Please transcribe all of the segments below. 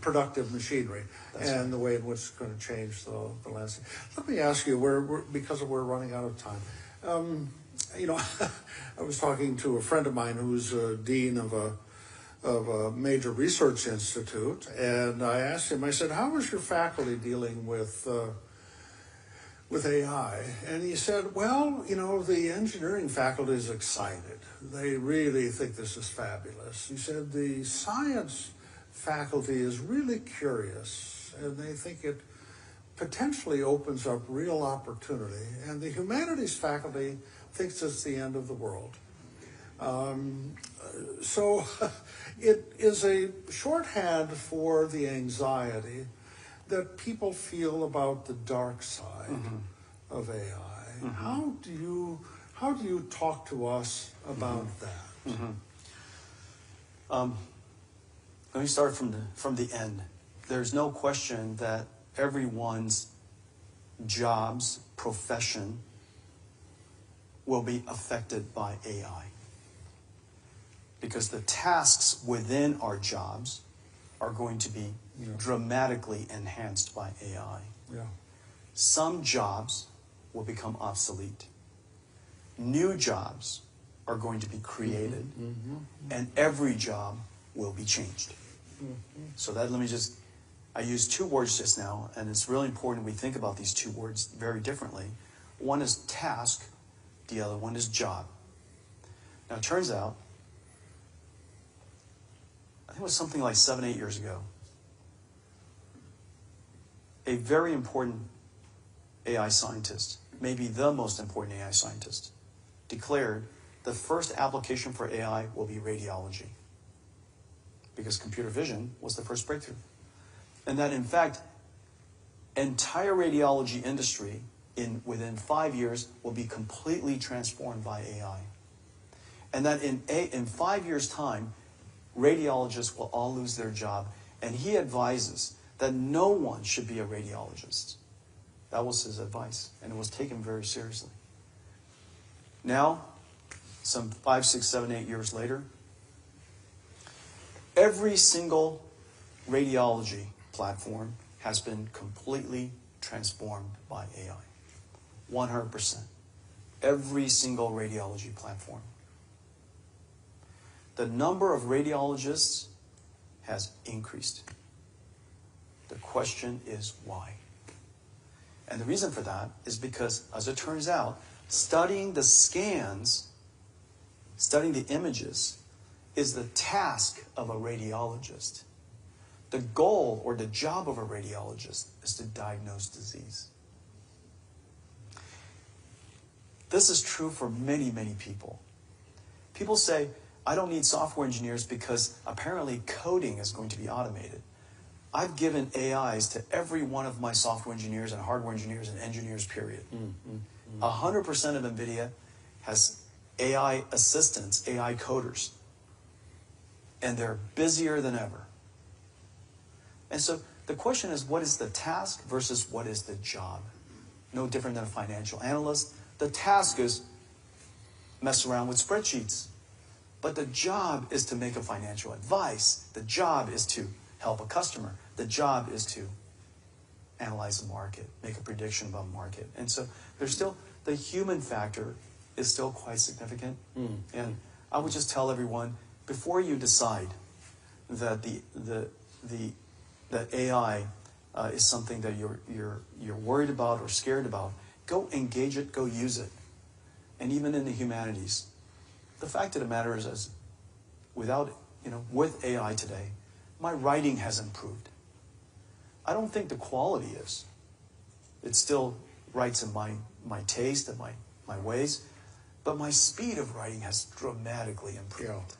productive machinery. That's and right. The way in which it's going to change the landscape. Let me ask you, because we're running out of time. You know, I was talking to a friend of mine who's a dean of a major research institute, and I asked him, I said, how is your faculty dealing with AI? And he said, well, you know, the engineering faculty is excited. They really think this is fabulous. He said the science faculty is really curious, and they think it potentially opens up real opportunity. And the humanities faculty thinks it's the end of the world. So it is a shorthand for the anxiety that people feel about the dark side of AI. How do you talk to us about that? Let me start from the end. There's no question that everyone's jobs, profession, will be affected by AI. Because the tasks within our jobs are going to be dramatically enhanced by AI. Yeah. Some jobs will become obsolete. New jobs are going to be created, and every job will be changed. So that, I used two words just now, and it's really important we think about these two words very differently. One is task, the other one is job. Now it turns out, I think it was something like 7-8 years ago, a very important AI scientist, maybe the most important AI scientist, declared the first application for AI will be radiology, because computer vision was the first breakthrough. And that, in fact, entire radiology industry within 5 years will be completely transformed by AI. And that in 5 years' time, radiologists will all lose their job. And he advises that no one should be a radiologist. That was his advice, and it was taken very seriously. Now, some 5, 6, 7, 8 years later, every single radiology platform has been completely transformed by AI. 100%. Every single radiology platform. The number of radiologists has increased. The question is why? And the reason for that is because, as it turns out, studying the scans, studying the images, is the task of a radiologist. The goal or the job of a radiologist is to diagnose disease. This is true for many, many people. People say, I don't need software engineers because apparently coding is going to be automated. I've given AIs to every one of my software engineers and hardware engineers and engineers, period. 100% of NVIDIA has AI assistants, AI coders. And they're busier than ever. And so the question is, what is the task versus what is the job? No different than a financial analyst. The task is mess around with spreadsheets. But the job is to make a financial advice. The job is to help a customer. The job is to analyze the market, make a prediction about the market. And so there's still, the human factor is still quite significant. And I would just tell everyone, before you decide that that AI is something that you're worried about or scared about, go engage it, go use it. And even in the humanities, the fact of the matter is with AI today, my writing has improved. I don't think the quality is. It still writes in my taste and my ways, but my speed of writing has dramatically improved.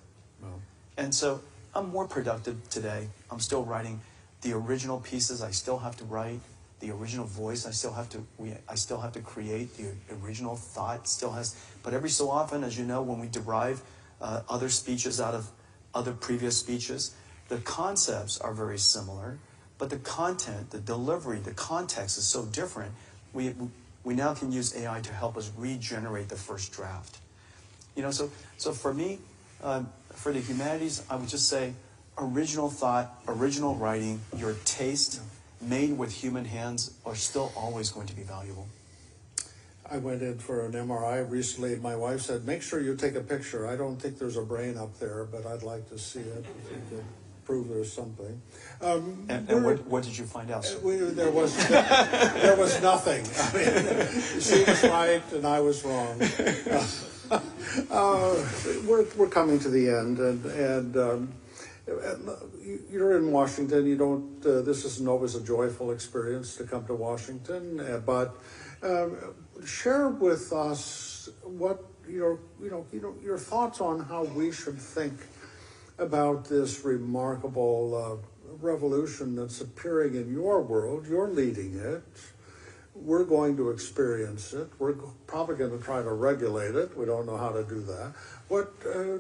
And so I'm more productive today. I'm still writing the original pieces. I still have to write the original voice. I still have to create the original thought. Still has, but every so often, as you know, when we derive other speeches out of other previous speeches, the concepts are very similar, but the content, the delivery, the context is so different. We now can use AI to help us regenerate the first draft. So for me, for the humanities, I would just say, original thought, original writing, your taste, made with human hands, are still always going to be valuable. I went in for an MRI recently. My wife said, make sure you take a picture. I don't think there's a brain up there, but I'd like to see it if you could prove there's something. And what did you find out, sir? There was nothing. I mean, she was right and I was wrong. We're coming to the end, and you're in Washington. You don't. This isn't always a joyful experience to come to Washington, but share with us what your thoughts on how we should think about this remarkable revolution that's appearing in your world. You're leading it. We're going to experience it. We're probably going to try to regulate it. We don't know how to do that.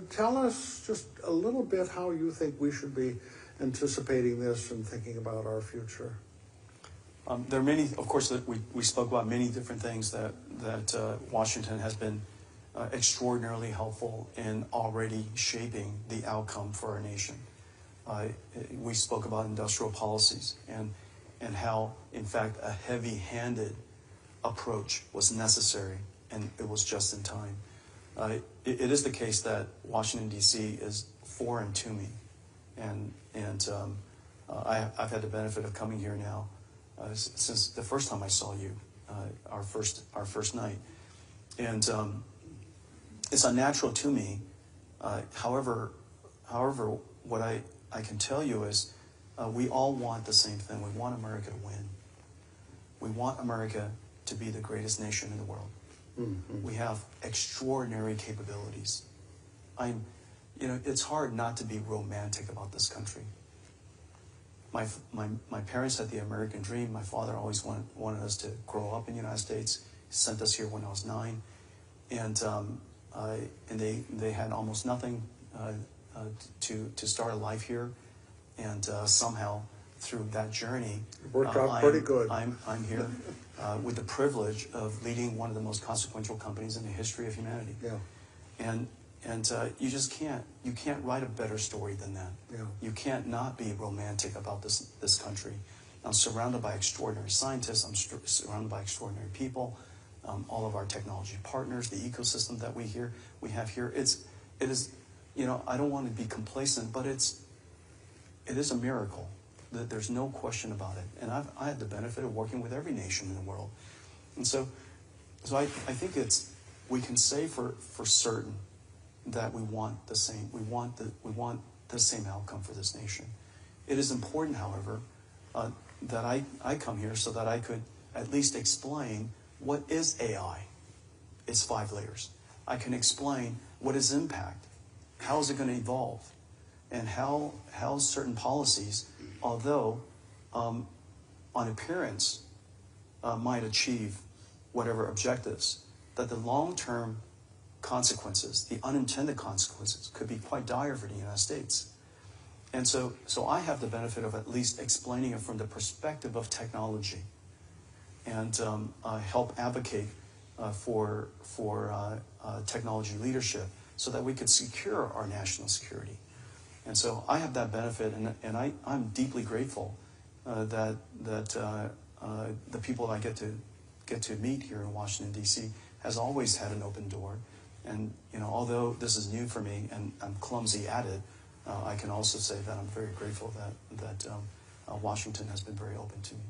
Tell us just a little bit how you think we should be anticipating this and thinking about our future. There are many, of course, that we spoke about many different things that Washington has been extraordinarily helpful in already shaping the outcome for our nation. We spoke about industrial policies and how, in fact, a heavy-handed approach was necessary, and it was just in time. It is the case that Washington, D.C. is foreign to me, and I've had the benefit of coming here now since the first time I saw you, our first night, and it's unnatural to me. However, what I can tell you is we all want the same thing. We want America to win. We want America to be the greatest nation in the world. Mm-hmm. We have extraordinary capabilities. It's hard not to be romantic about this country. My parents had the American dream. My father always wanted us to grow up in the United States. He sent us here when I was 9, and they had almost nothing to start a life here, and somehow through that journey, it worked out pretty good. I'm here with the privilege of leading one of the most consequential companies in the history of humanity. Yeah. And you just can't write a better story than that. Yeah. You can't not be romantic about this country. I'm surrounded by extraordinary scientists. I'm surrounded by extraordinary people. All of our technology partners, the ecosystem that we have here. It is. I don't want to be complacent, but it is a miracle. There's no question about it. And I have the benefit of working with every nation in the world, and so I think we can say for certain that we want the same. We want the same outcome for this nation. It is important, however, that I come here so that I could at least explain what is AI. It's 5 layers. I can explain what is impact. How is it going to evolve? And how certain policies, although on appearance might achieve whatever objectives, that the long-term consequences, the unintended consequences, could be quite dire for the United States. And so I have the benefit of at least explaining it from the perspective of technology, and help advocate for technology leadership so that we could secure our national security. And so I have that benefit, and I'm deeply grateful that the people that I get to meet here in Washington, D.C. has always had an open door. And although this is new for me and I'm clumsy at it, I can also say that I'm very grateful that Washington has been very open to me.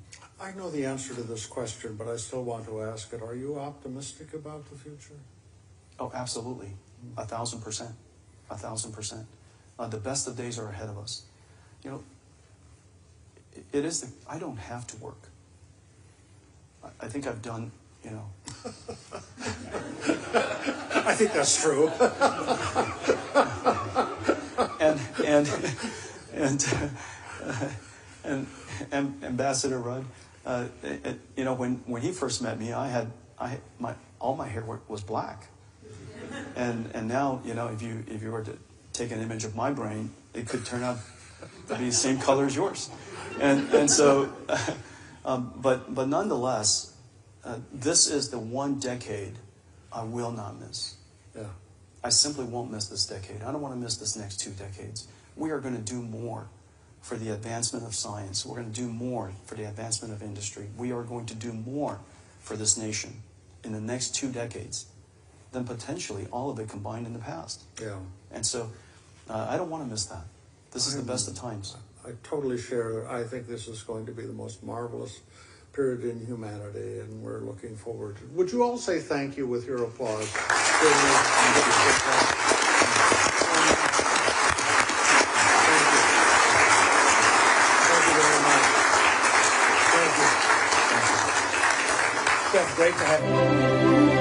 I know the answer to this question, but I still want to ask it. Are you optimistic about the future? Oh, absolutely. 1,000%. 1,000%. The best of days are ahead of us. I don't have to work. I think I've done, I think that's true. and Ambassador Rudd, when he first met me, all my hair was black, and now if you were to take an image of my brain, it could turn out to be the same color as yours, and so, but nonetheless, this is the one decade I will not miss. Yeah. I simply won't miss this decade. I don't want to miss this next 2 decades. we are going to do more for the advancement of science. We're going to do more for the advancement of industry. We are going to do more for this nation in the next 2 decades than potentially all of it combined in the past. Yeah. And so I don't want to miss that. This is the best of times. I totally share. I think this is going to be the most marvelous period in humanity, and we're looking forward to it. Would you all say thank you with your applause? Thank you. Thank you very much. Thank you. Jeff, great to have you.